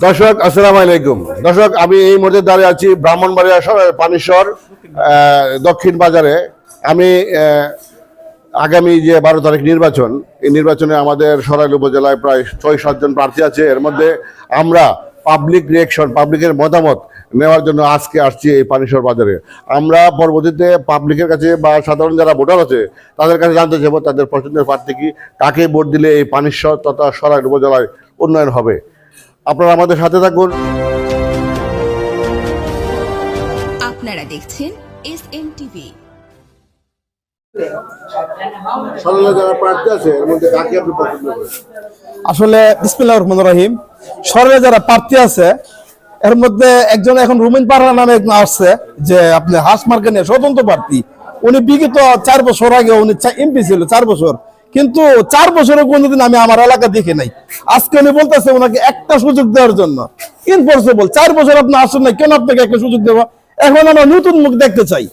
দর্শক আসসালামু আলাইকুম। দর্শক আমি এই মুহূর্তে দাঁড়িয়ে আছি ব্রাহ্মণবাড়িয়া শহরের পানিশ্বর দক্ষিণ বাজারে। আমি আগামী যে 12 তারিখ নির্বাচন, এই নির্বাচনে আমাদের সরাইল উপজেলায় প্রায় 6-7 জন প্রার্থী আছে। এর মধ্যে আমরা পাবলিক রিয়েকশন, পাবলিকের মতামত নেওয়ার জন্য আজকে আসছি এই পানিশ্বর বাজারে। আমরা পরবর্তীতে পাবলিকের কাছে বা সাধারণ যারা ভোটার আছে তাদের কাছে জানতে চাইব তাদের পছন্দের প্রার্থী কি, কাকে ভোট দিলে এই পানিশ্বর তথা সরাইল উপজেলায় উন্নয়ন হবে। আপনারা আমাদের সাথে থাকুন। আপনারা দেখছেন এসএম টিভি। যারা প্রার্থী আছে এর মধ্যে কাকে আপনি পছন্দ করেন? আসলে বিসমিল্লাহির রহমানির রহিম, সরকারে যারা প্রার্থী আছে এর মধ্যে একজন এখন রুমিন পারহা নামে একজন আসছে, যে আপনি হাঁস মার্কেট নিয়ে স্বতন্ত্র প্রার্থী। উনি বিগত 4 বছর আগে উনি এমপি ছিল 4 বছর, কিন্তু 4 বছরে কোনোদিন আমি আমার এলাকা দেখে নাই। আজকে উনি বলতেছে ওনাকে একটা সুযোগ দেওয়ার জন্য। ইম্পসিবল, 4 বছর আপনি আসেন নাই, কেন আপনাকে একটা সুযোগ দেব? এখন আমরা নতুন মুখ দেখতে চাই,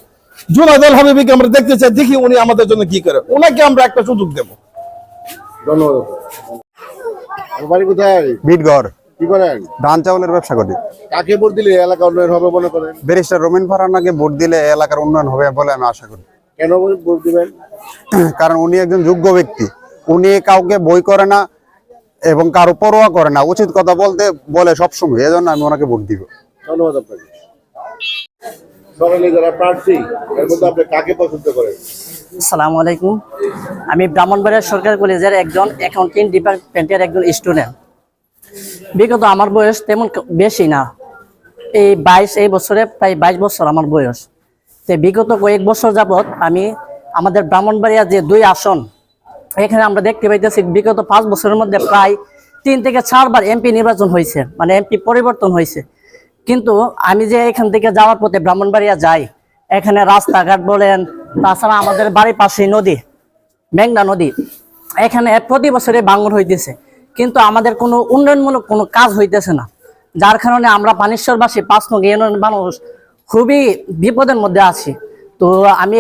জুনায়েদ আল হাবিবিকে আমরা দেখতে চাই, দেখি উনি আমাদের জন্য কি করে। ওনাকে আমরা একটা সুযোগ দেব। ধন্যবাদ। বাড়ি কোথায়? বিটগড়। কি করেন? ধান চাউলের ব্যবসা করি। কাকে ভোট দিলে এলাকা উন্নয়ন হবে মনে করেন? ব্যারিস্টার রুমিন ফারহানাকে ভোট দিলে এলাকার উন্নয়ন হবে বলে আমি আশা করি। কেন ভোট দিবেন? কারণ উনি একজন যোগ্য ব্যক্তি। উনি কাউকে বই করে না এবং কারো পরোয়া করে না, উচিত কথা বলে সবসময়। এজন্য আমি ওনাকে ভোট দিব। ধন্যবাদ আপনাকে। সরাইলে যারা প্রার্থী এর মধ্যে আপনি কাকে পছন্দ করেন? আসসালামু আলাইকুম। আমি ব্রাহ্মণবাড়িয়া সরকারি কলেজের একজন অ্যাকাউন্টিং ডিপার্টমেন্টের একজন স্টুডেন্ট। বিগত আমার বয়স তেমন বেশি না, এই বছরে প্রায় 22 বছর আমার বয়স। তো বিগত কয়েক বছর যাবৎ আমি আমাদের ব্রাহ্মণবাড়িয়া যে 2 আসন, এখানে আমরা দেখতে পাইতেছি বিগত 5 বছরের মধ্যে প্রায় 3 থেকে 4 বার এমপি নির্বাচন হয়েছে, মানে এমপি পরিবর্তন হয়েছে। কিন্তু আমি যে এখান থেকে যাওয়ার পথে ব্রাহ্মণবাড়িয়া যাই, এখানে রাস্তাঘাট বলেন, তাছাড়া আমাদের বাড়ির পাশে নদী, মেঘনা নদী, এখানে প্রতি বছরে ভাঙন হইতেছে, কিন্তু আমাদের কোনো উন্নয়নমূলক কোনো কাজ হইতেছে না। যার কারণে আমরা পানিশ্বরবাসী 5 নং ইউনিয়নের মানুষ খুবই বিপদের মধ্যে আছি। তো আমি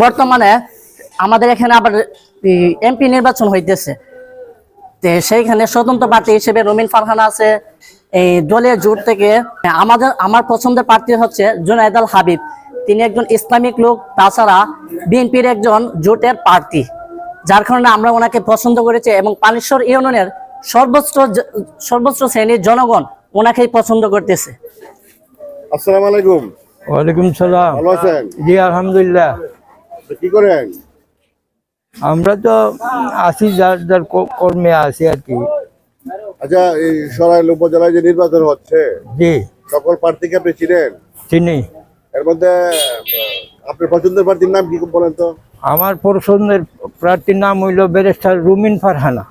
বর্তমানে আমাদের এখানে আবার এমপি নির্বাচন হইতেছে, তো সেইখানে স্বতন্ত্র প্রার্থী হিসেবে রুমিন ফারহানা আছে। এই দলীয় জোট থেকে আমার পছন্দের প্রার্থী হচ্ছে জুনায়েদ আল হাবিব। তিনি একজন ইসলামিক লোক, তাছাড়া বিএনপির একজন জোটের প্রার্থী, যার কারণে আমরা ওনাকে পছন্দ করেছি। এবং পানিশ্বর ইউনিয়নের সর্বোচ্চ শ্রেণীর জনগণ ওনাকেই পছন্দ করতেছে। আসসালামু আলাইকুম। ওয়ালাইকুম সালাম। ভালো আছেন? জি আলহামদুলিল্লাহ। কি করেন? আমরা তো আছি, যার কর্মে আছি আর কি। আচ্ছা, এই সরাইল উপজেলায় যে নির্বাচন হচ্ছে, জি সকল প্রার্থীকে আপনি চিনেন? চিনি। এর মধ্যে আপনার পছন্দের প্রার্থীর নাম কি বলেন তো? আমার পছন্দের প্রার্থীর নাম হইল ব্যারিস্টার রুমিন ফারহানা।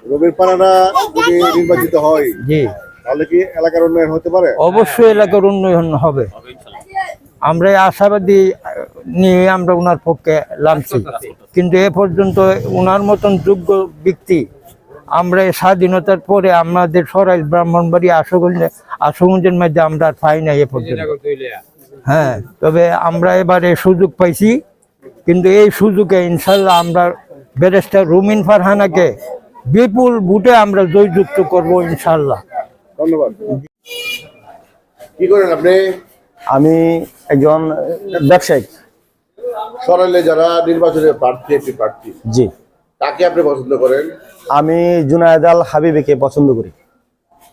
রুমিন ফারহানা যদি নির্বাচিত হয়, জি, তাহলে কি এলাকার উন্নয়ন হতে পারে? অবশ্যই এলাকার উন্নয়ন হবে। আমরা এই আশাবাদী নিয়ে আমরা ওনার পক্ষে নামছি, কিন্তু এ পর্যন্ত ওনার মতন যোগ্য ব্যক্তি আমরা স্বাধীনতার পরে আমাদের সরাইল ব্রাহ্মণবাড়ি আশুগঞ্জের মধ্যে আমরা পাই না এ পর্যন্ত। হ্যাঁ, তবে আমরা এবারে সুযোগ পাইছি, কিন্তু এই সুযোগে ইনশাল্লাহ আমরা ব্যারিস্টার রুমিন ফারহানাকে বিপুল ভোটে আমরা জয়যুক্ত করব ইনশাল্লাহ। ধন্যবাদ। কি করেন আপনি? আমি একজন ব্যবসায়িক। সরাইলে যারা নির্বাচনের প্রার্থী, জি, তাকে আপনি পছন্দ করেন? আমি জুনায়েদ আল হাবিবিকে পছন্দ করি।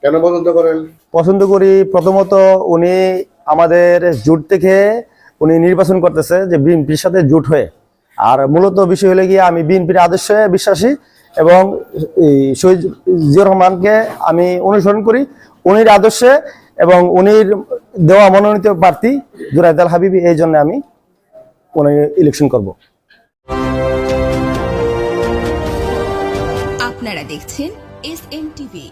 কেন পছন্দ করেন? পছন্দ করি, প্রথমত উনি আমাদের জোট থেকে উনি নির্বাচন করতেছে যে বিএনপির সাথে জোট হয়ে। আর মূলত বিষয় হলে গিয়ে আমি বিএনপির আদর্শে বিশ্বাসী এবং শহীদ জিয়াউর রহমানকে আমি অনুসরণ করি, উনির আদর্শে, এবং উনির দেওয়া মনোনীত প্রার্থী জুনায়েদ আল হাবিবি। এই জন্য আমি উনি ইলেকশন করব। আপনারা দেখছেন এসএম টিভি।